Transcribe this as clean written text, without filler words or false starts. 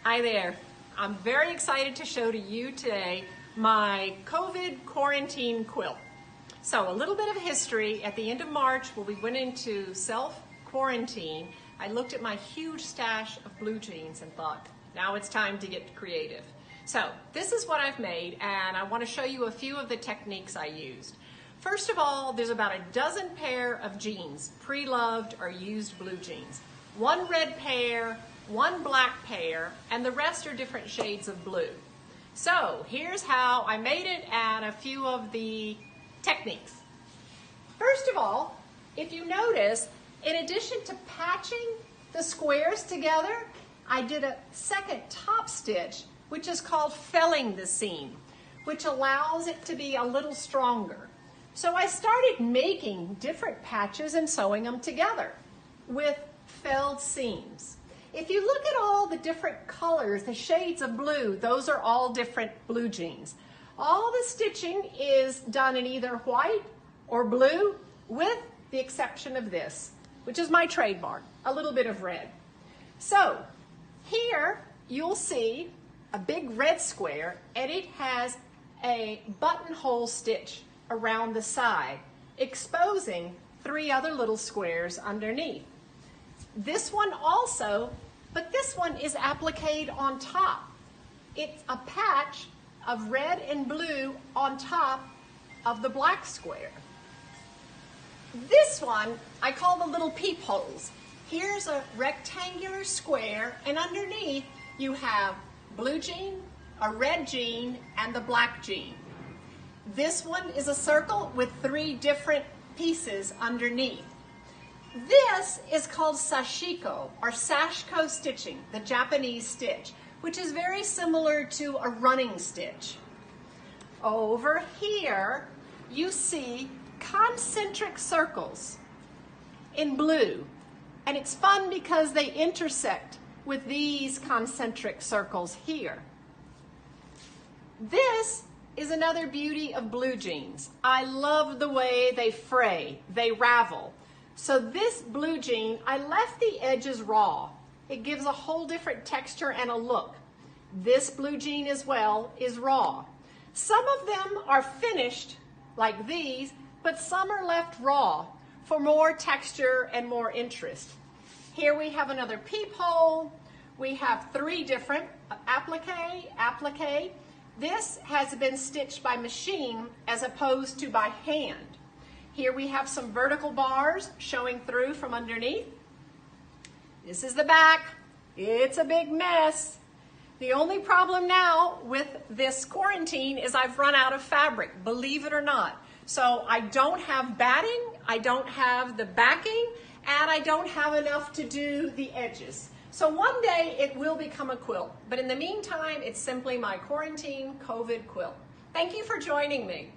Hi there. I'm very excited to show to you today my COVID quarantine quilt. So a little bit of history. At the end of March, when we went into self-quarantine, I looked at my huge stash of blue jeans and thought, now it's time to get creative. So this is what I've made, and I want to show you a few of the techniques I used. First of all, there's about a dozen pair of jeans, pre-loved or used blue jeans. One red pair, one black pair, and the rest are different shades of blue. So here's how I made it and a few of the techniques. First of all, if you notice, in addition to patching the squares together, I did a second top stitch, which is called felling the seam, which allows it to be a little stronger. So I started making different patches and sewing them together with felled seams. If you look at all the different colors, the shades of blue, those are all different blue jeans. All the stitching is done in either white or blue, with the exception of this, which is my trademark, a little bit of red. So here you'll see a big red square, and it has a buttonhole stitch around the side, exposing 3 other little squares underneath. This one also, but this one is appliqued on top. It's a patch of red and blue on top of the black square. This one I call the little peepholes. Here's a rectangular square, and underneath you have blue jean, a red jean, and the black jean. This one is a circle with 3 different pieces underneath. This is called sashiko, or sashiko stitching, the Japanese stitch, which is very similar to a running stitch. Over here, you see concentric circles in blue, and it's fun because they intersect with these concentric circles here. This is another beauty of blue jeans. I love the way they fray, they ravel. So this blue jean, I left the edges raw. It gives a whole different texture and a look. This blue jean as well is raw. Some of them are finished like these, but some are left raw for more texture and more interest. Here we have another peephole. We have 3 different applique. This has been stitched by machine as opposed to by hand. Here we have some vertical bars showing through from underneath. This is the back. It's a big mess. The only problem now with this quarantine is I've run out of fabric, believe it or not. So I don't have batting, I don't have the backing, and I don't have enough to do the edges. So one day it will become a quilt, but in the meantime, it's simply my quarantine COVID quilt. Thank you for joining me.